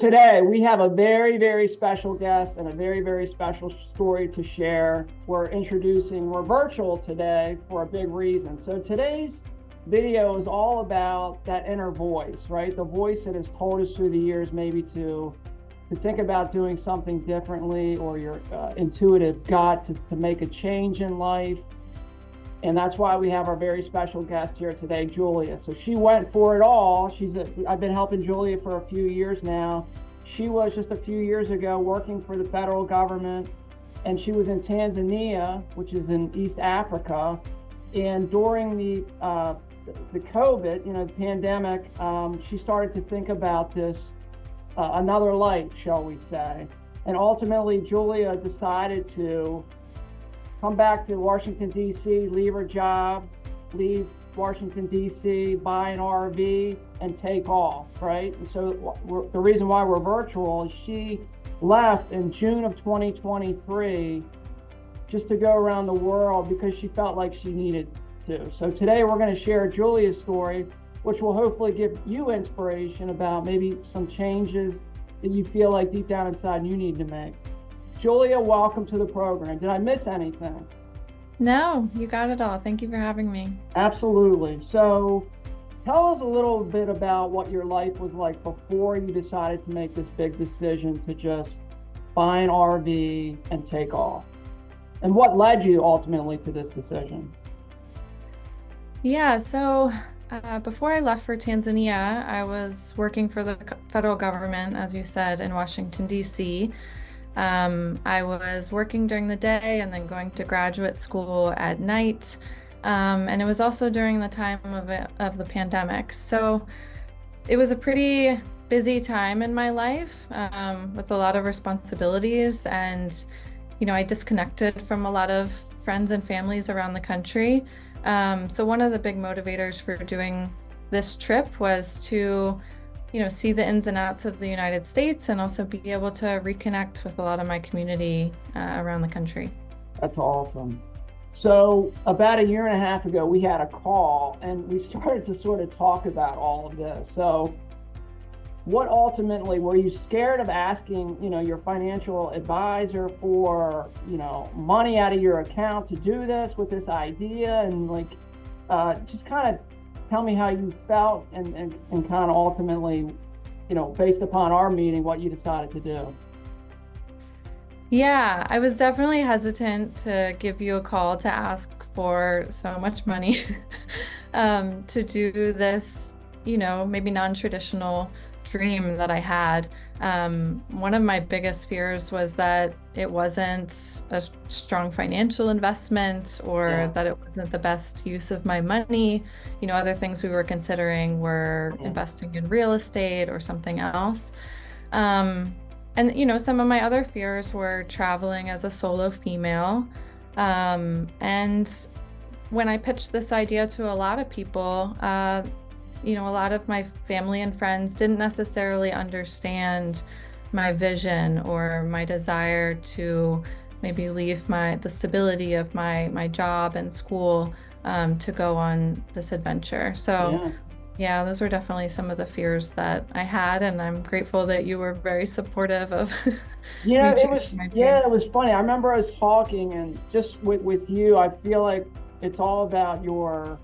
today we have a very, very special guest and a very, very special story to share. We're virtual today for a big reason. So today's video is all about that inner voice, right? The voice that has told us through the years maybe to think about doing something differently, or your intuitive gut to make a change in life. And that's why we have our very special guest here today, Julia. So she went for it all. I've been helping Julia for a few years now. She was just a few years ago working for the federal government, and she was in Tanzania, which is in East Africa. And during the COVID, the pandemic, she started to think about this, another life, shall we say. And ultimately, Julia decided to come back to Washington, D.C., leave her job, leave Washington, D.C., buy an RV, and take off, right? And so the reason why we're virtual is she left in June of 2023 just to go around the world because she felt like she needed to. So today we're going to share Julia's story, which will hopefully give you inspiration about maybe some changes that you feel like deep down inside you need to make. Julia, welcome to the program. Did I miss anything? No, you got it all. Thank you for having me. Absolutely. So tell us a little bit about what your life was like before you decided to make this big decision to just buy an RV and take off. And what led you ultimately to this decision? Yeah, so before I left for Tanzania, I was working for the federal government, as you said, in Washington, D.C. I was working during the day and then going to graduate school at night. And it was also during the time of the pandemic. So it was a pretty busy time in my life, with a lot of responsibilities. And, I disconnected from a lot of friends and families around the country. So one of the big motivators for doing this trip was to see the ins and outs of the United States and also be able to reconnect with a lot of my community around the country. That's awesome. So about a year and a half ago, we had a call and we started to sort of talk about all of this. So what ultimately, were you scared of asking, your financial advisor for, money out of your account to do this with this idea? And just kind of tell me how you felt and kind of ultimately, based upon our meeting, what you decided to do. Yeah, I was definitely hesitant to give you a call to ask for so much money to do this, maybe non-traditional dream that I had. One of my biggest fears was that it wasn't a strong financial investment, or that it wasn't the best use of my money. Other things we were considering were investing in real estate or something else. And some of my other fears were traveling as a solo female. And when I pitched this idea to a lot of people, a lot of my family and friends didn't necessarily understand my vision or my desire to maybe leave the stability of my job and school to go on this adventure. So yeah, those were definitely some of the fears that I had, and I'm grateful that you were very supportive of it was funny. I remember us talking, and just with you, I feel like it's all about your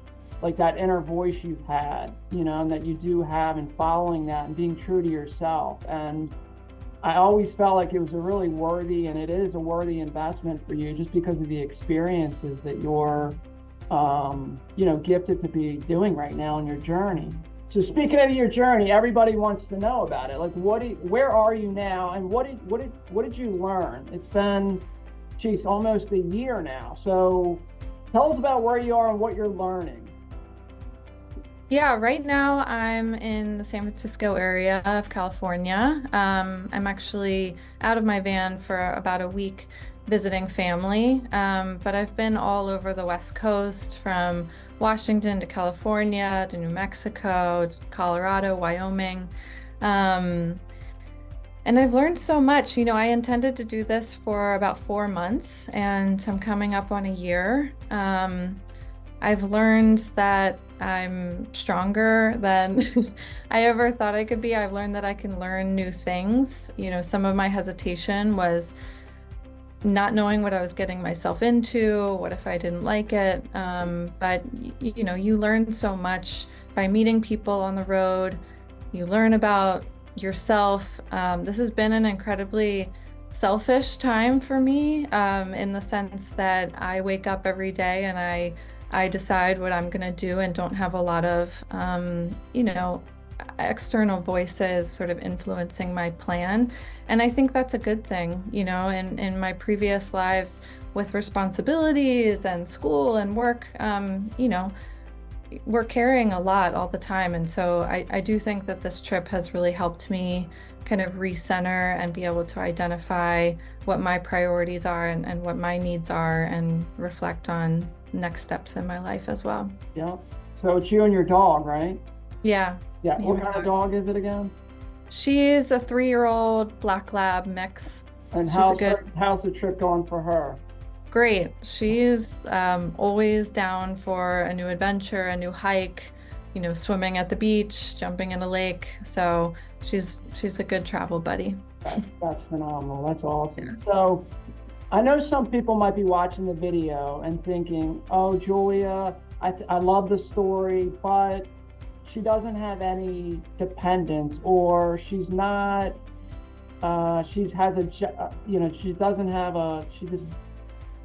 that inner voice you've had, and that you do have, and following that and being true to yourself. And I always felt like it was a really worthy, and it is a worthy investment for you just because of the experiences that you're, gifted to be doing right now in your journey. So speaking of your journey, everybody wants to know about it. Where are you now, and what did you learn? It's been, almost a year now. So tell us about where you are and what you're learning. Yeah, right now I'm in the San Francisco area of California. I'm actually out of my van for about a week visiting family, but I've been all over the West Coast, from Washington to California to New Mexico to Colorado, Wyoming. And I've learned so much. I intended to do this for about 4 months, and I'm coming up on a year. I've learned that I'm stronger than I ever thought I could be. I've learned that I can learn new things. You know, some of my hesitation was not knowing what I was getting myself into. What if I didn't like it? But you know, you learn so much by meeting people on the road. You learn about yourself. This has been an incredibly selfish time for me, in the sense that I wake up every day and I decide what I'm gonna do and don't have a lot of, you know, external voices sort of influencing my plan. And I think that's a good thing, you know, in my previous lives with responsibilities and school and work, you know, we're carrying a lot all the time. And so I do think that this trip has really helped me kind of recenter and be able to identify what my priorities are and what my needs are and reflect on next steps in my life as well. Yeah. So it's you and your dog, right? Yeah. Yeah. Me What and my kind of dog. dog is it again? She's a 3-year-old black lab mix. And She's a good, how's the trip going for her? great. She's always down for a new adventure, a new hike, you know, swimming at the beach, jumping in a lake. So she's a good travel buddy. That's phenomenal. That's awesome. Yeah. So I know some people might be watching the video and thinking, oh, Julia, I love the story, but she doesn't have any dependents, or she's not, she's has a, you know, she doesn't have a, she just,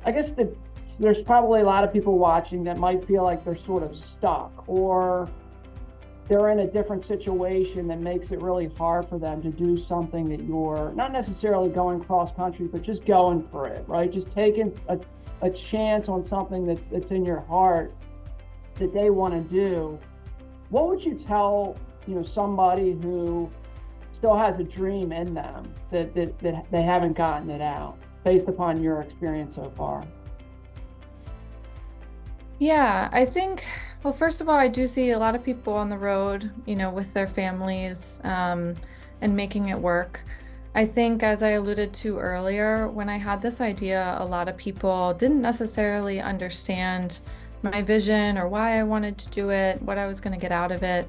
I guess there's probably a lot of people watching that might feel like they're sort of stuck, or they're in a different situation that makes it really hard for them to do something that you're not necessarily going cross country, but just going for it, right? Just taking a chance on something that's in your heart that they want to do. What would you tell, you know, somebody who still has a dream in them that they haven't gotten it out, based upon your experience so far? Yeah, I think, well, first of all, I do see a lot of people on the road, you know, with their families, and making it work. I think, as I alluded to earlier, when I had this idea, a lot of people didn't necessarily understand my vision or why I wanted to do it, what I was going to get out of it.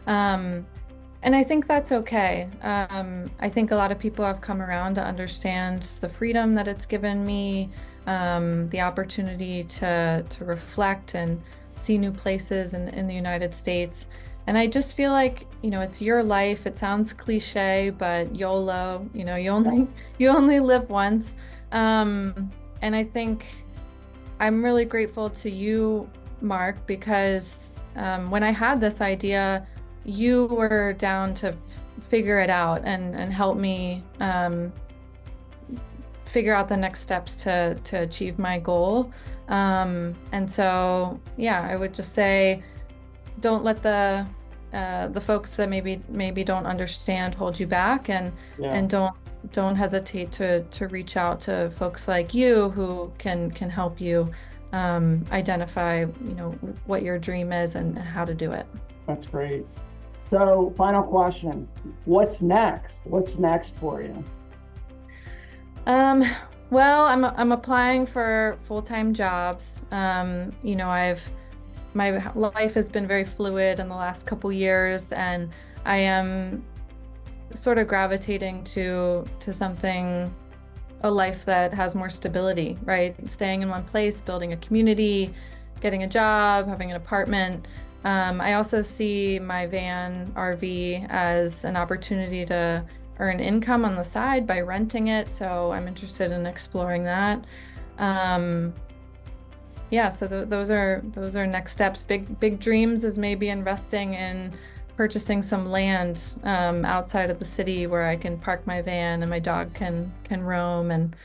And I think that's okay. I think a lot of people have come around to understand the freedom that it's given me, the opportunity to reflect and see new places in the United States. And I just feel like, you know, it's your life. It sounds cliche, but YOLO, you know, you only live once. And I think I'm really grateful to you, Mark, because when I had this idea, you were down to figure it out and help me figure out the next steps to achieve my goal. And so, yeah, I would just say, don't let the folks that maybe don't understand hold you back, and don't hesitate to reach out to folks like you who can help you identify, you know, what your dream is and how to do it. That's great. So, final question. What's next? What's next for you? Well, I'm applying for full-time jobs. You know, my life has been very fluid in the last couple years, and I am sort of gravitating to something, a life that has more stability, right? Staying in one place, building a community, getting a job, having an apartment. I also see my van RV as an opportunity to earn income on the side by renting it. So I'm interested in exploring that. Yeah, so those are next steps. Big dreams is maybe investing in purchasing some land outside of the city where I can park my van and my dog can roam, and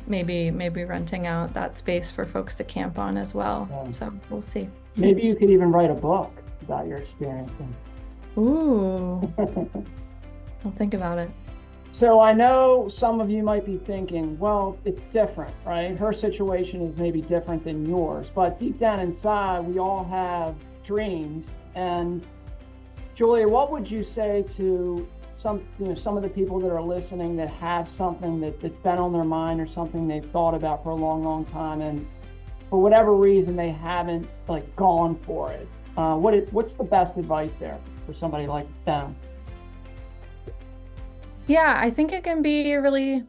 maybe renting out that space for folks to camp on as well. Yeah. So we'll see. Maybe you could even write a book about your experience. Ooh, I'll think about it. So I know some of you might be thinking, well, it's different, right? Her situation is maybe different than yours, but deep down inside, we all have dreams. And Julia, what would you say to some of the people that are listening that have something that's been on their mind, or something they've thought about for a long time, and for whatever reason they haven't like gone for it. What's the best advice there for somebody like them? Yeah, I think it can be really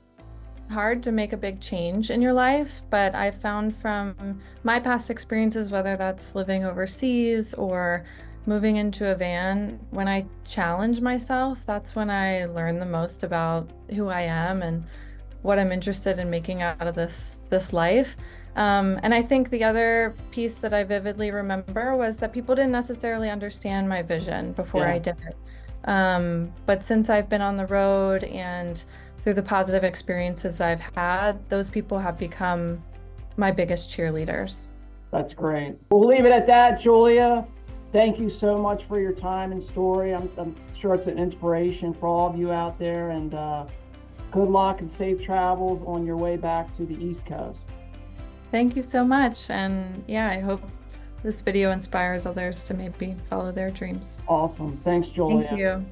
hard to make a big change in your life, but I've found from my past experiences, whether that's living overseas or moving into a van, when I challenge myself, that's when I learn the most about who I am and what I'm interested in making out of this life. And I think the other piece that I vividly remember was that people didn't necessarily understand my vision before Yeah. I did it. But since I've been on the road and through the positive experiences I've had, those people have become my biggest cheerleaders. That's great. We'll leave it at that, Julia. Thank you so much for your time and story. I'm sure it's an inspiration for all of you out there, and good luck and safe travels on your way back to the East Coast. Thank you so much. And yeah, I hope this video inspires others to maybe follow their dreams. Awesome. Thanks, Julia. Thank you.